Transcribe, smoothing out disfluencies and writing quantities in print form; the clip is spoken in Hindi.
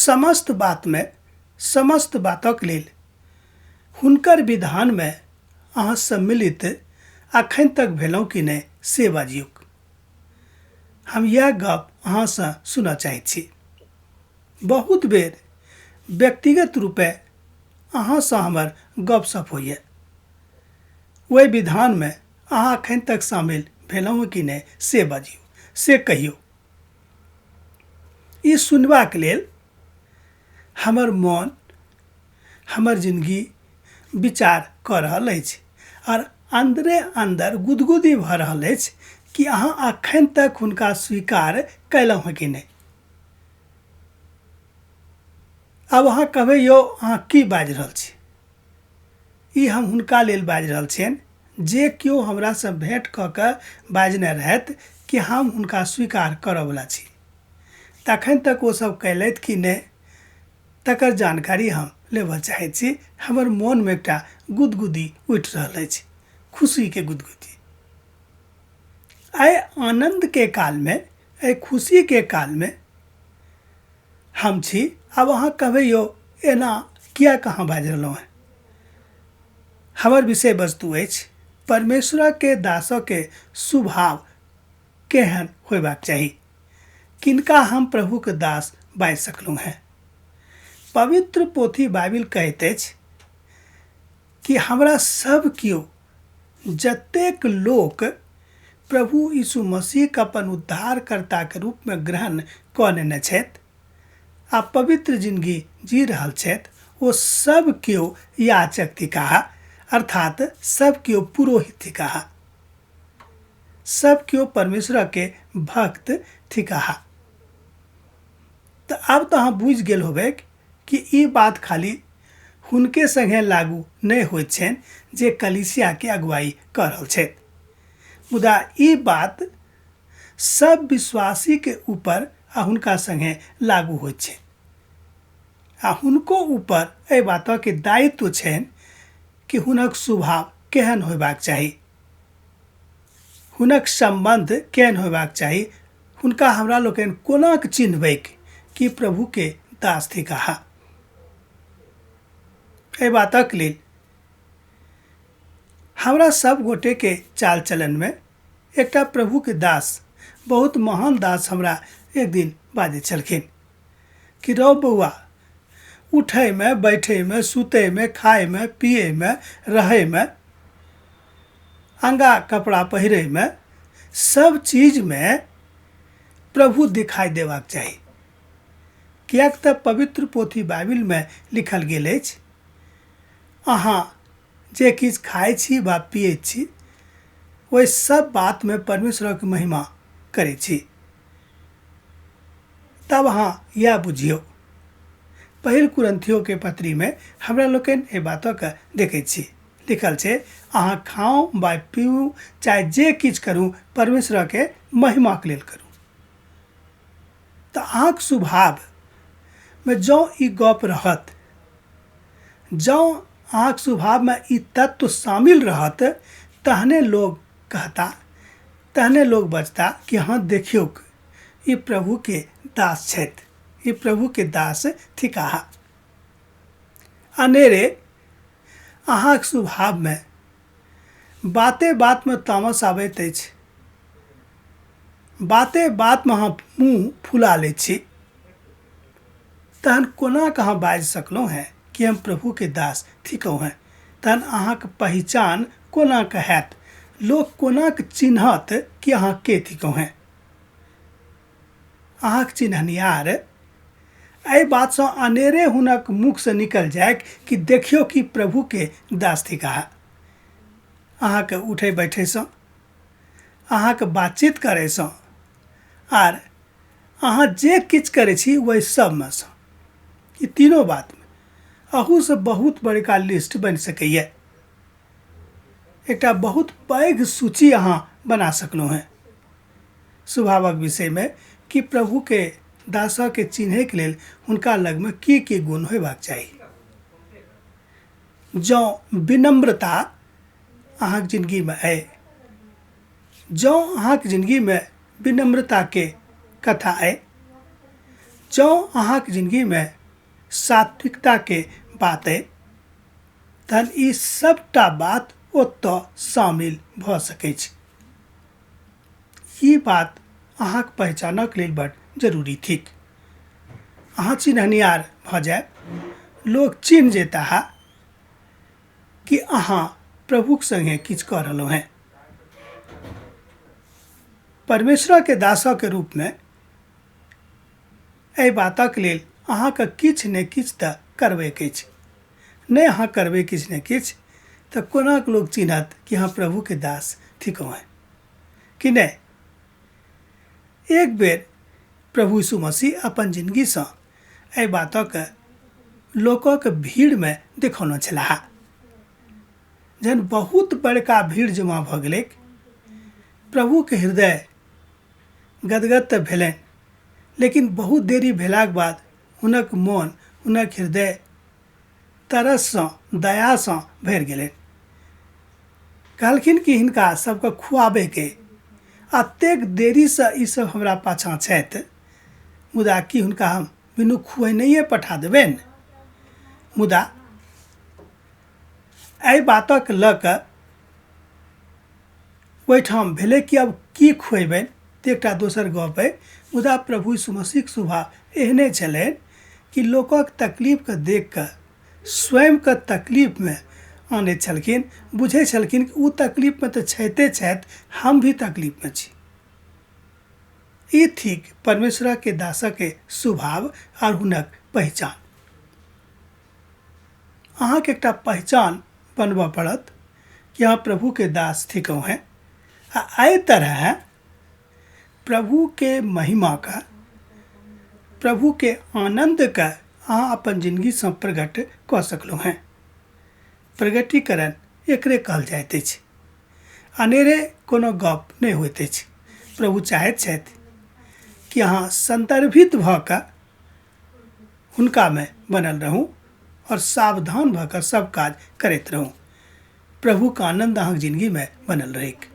समस्त बात में समस्त बातक लेल हुनकर विधान में अहाँ सम्मिलित अखन तक भेलहुँ कि नहीं से बाजियौक। हम यह गप अहाँ से सुनऽ चाहैत छी। बहुत बेर व्यक्तिगत रूपे अहाँ से हमर गपशप होइए। ओहि विधान में अहाँ अखन तक शामिल भेलहुँ कि नहीं से बाजियौ, से कहियौ। ई सुनबाक लेल हमर मन, हमर जिंदगी विचार कऽ रहल अछि और अंदरे अंदर गुदगुदी भऽ रहल अछि कि अहाँ अखन तक हुनका स्वीकार कयलहुँ हैं कि नहीं। अब अहाँ कहबै यौ अहाँ की बाजि रहल छी। ई हम हुनका लेल बाजि रहल छियनि जे केओ हमरा से भेंट कऽ के बाजने रहथि कि हम हुनका स्वीकार करऽवला छी। तखन तक ओ सब कयलथि कि नहीं तकर जानकारी हम लेबऽ चाहैत छी। हमर मन में एकटा गुदगुदी उठि रहल अछि, खुशी के गुदगुदी। आइ आनंद के काल में, आइ खुशी के काल में हम छी। अब अहाँ कहबै यौ एना किया कहाँ बाजि रहलहुँ हैं। हमर विषय वस्तु अछि परमेश्वर के दासों के स्वभाव केहन होयबाक चाही, किनका हम प्रभु के दास बाजि सकलहुँ हैं। पवित्र पोथी बाइबिल कहैत अछि कि हमरा सब कियो जतेक लोक प्रभु यीशु मसीह के अपन उद्धारकर्ता के रूप में ग्रहण कऽ लेने छथि आ पवित्र जिंदगी जी रहल छथि, ओ सब कियो याचक थिकाह, अर्थात सब कियो पुरोहित थिकाह, सब कियो परमेश्वर के भक्त थिकाह। तो अब तो अहाँ बुझि गेल होबै कि ई बात खाली हुनके संगे लागू नहीं होइत छनि जे कलीसिया के अगुवाई कऽ रहल छथि, मुदा ई बात सब विश्वासी के ऊपर आ हुनका संगे लागू होइत छै। आ हुनको ऊपर एहि बातक के दायित्व छनि कि हुनक स्वभाव केहन होयबाक चाही, हुनक संबंध केहन होयबाक चाही, हुनका हमरा लोकनि कोना के चिन्हबैक कि प्रभु के दास थिकाह। एहि बातक लेल हमरा सब गोटे के चाल चलन में एकटा प्रभु के दास, बहुत महान दास हमरा एक दिन बाजै छलखिन कि रौ बौआ, उठै में, बैठै में, सुतै में, खाए में, पिए में, रहै में, अंगा कपड़ा पहिरै में, सब चीज में प्रभु दिखाई देबाक चाही। कियाक तऽ पवित्र पोथी बाइबिल में लिखल गेल अछि, अहाँ जे किछु खाइ छी वा पियै छी ओहि सब बात में परमेश्वर के महिमा करै छी। तब अहाँ यह बुझियौ, पहिल कुरिन्थियों के पत्री में हमरा लोकनि एहि बातक देखै छी लिखल छै, अहाँ खाओ वा पीऊ चाहे जे किछु करूँ परमेश्वर के महिमा के लेल करूँ। तो अहाँक स्वभाव में जँ ई गप रहत, जँ अहाँक स्वभाव में ई तत्व शामिल रहत, तहने लोग कहता, तहने लोग बजता कि हाँ देखियौ ई प्रभु के दास छथि, ई प्रभु के दास थिकाह। अनेरे अहाँक स्वभाव में बाते बात में तामस आबैत अछि, बाते बात में अहाँ मुँह फुला लै छी, तहन कोना के अहाँ बाजि सकलहुँ हैं कि हम प्रभु के दास थिकहुँ हैं। तहन अहाँक पहचान कोना के हैत, लोक कोना के चिन्हत कि अहाँ के थिकहुँ हैं। अहाँक चिन्हनिहार एहि बात से अनेरे हुनक मुख से निकल जाए कि देखियो कि प्रभु के दास थिकाह। अहाँ के उठे बैठे से, अहाँ के बातचीत करे से, आर अहाँ जे किछु करै छी वही सब में से, ई तीनों बात में अहू से बहुत बड़का लिस्ट बन सकैए। एकटा बहुत पैघ सूची अहाँ बना सकलहुँ हैं स्वभावक विषय में कि प्रभु के दासक के चिन्हे के लेल हुनका लग में की गुण होयबाक चाही। जँ विनम्रता अहाँक जिंदगी में अइ, जँ अहाँक जिंदगी में विनम्रता के कथा अइ, जँ अहाँक जिंदगी में सात्विकता के बात है, तहन ई सबटा बात ओतऽ शामिल भऽ सकै छै। ई बात अहाँक पहचानक लेल बड़ जरूरी थिक। अहाँ चिन्हनिहार भऽ जायब, लोग चिन्ह जेता है कि अहाँ प्रभुक संगे किछु कऽ रहलहुँ हैं। परमेश्वर के दासक के रूप में एहि बातक लेल अहाँके किछु ने किछु तऽ करबेके छै। नहीं अहाँ करबै किछु ने किछु तऽ कोना लोग चिन्हत कि अहाँ प्रभु के दास थिकहुँ हैं कि नहीं। एक बेर प्रभु यीशु मसीह अपन जिंदगीसँ एहि बातक लोकक भीड़ में देखौने छलाह। जहन बहुत बड़का भीड़ जमा भऽ गेलै, प्रभु के हृदय गदगद तऽ भेलनि, लेकिन बहुत देरी भेलाक बाद हुनक मोन, हुनक हृदय तरससँ, दयासँ भरि गेलनि। कहलखिन कि हिनका सबके खुआबैके एतेक देरीसँ ई सब हमरा पाछाँ छथि, मुदा कि हुनका हम बिनु खुएनैये पठा देबनि। मुदा एहि बातक लऽ कऽ ओहिठाम भेलै कि अब की खुएबनि, तऽ एकटा दोसर गप अइ। मुदा प्रभु यीशु मसीहक स्वभाव एहने छलनि कि लोकक तकलीफके देख कऽ स्वयंके तकलीफमे आनैत छलखिन। बुझै छलखिन कि ओ तकलीफमे तऽ छैते छथि, हम भी तकलीफमे छी। ई थिक परमेश्वर के दासक के स्वभाव और हुनक पहचान। अहाँके एकटा पहचान बनबऽ पड़त कि अहाँ प्रभु के दास थिकहुँ हैं। आ एहि तरह प्रभु के महिमा का, प्रभु के आनंद का अहाँ अपन जिंदगीसँ प्रकट कऽ सकलहुँ हैं। प्रगटीकरण एकरे कहल जाइत अछि। अनेरे कोनो गप नहि होइत अछि। प्रभु चाहैत छथि कि अहाँ संदर्भित भऽ कऽ हुनका में बनल रहू और सावधान भऽ कऽ सब काज करैत रहू। प्रभु का आनंद अहाँक जिंदगी में बनल रहैक।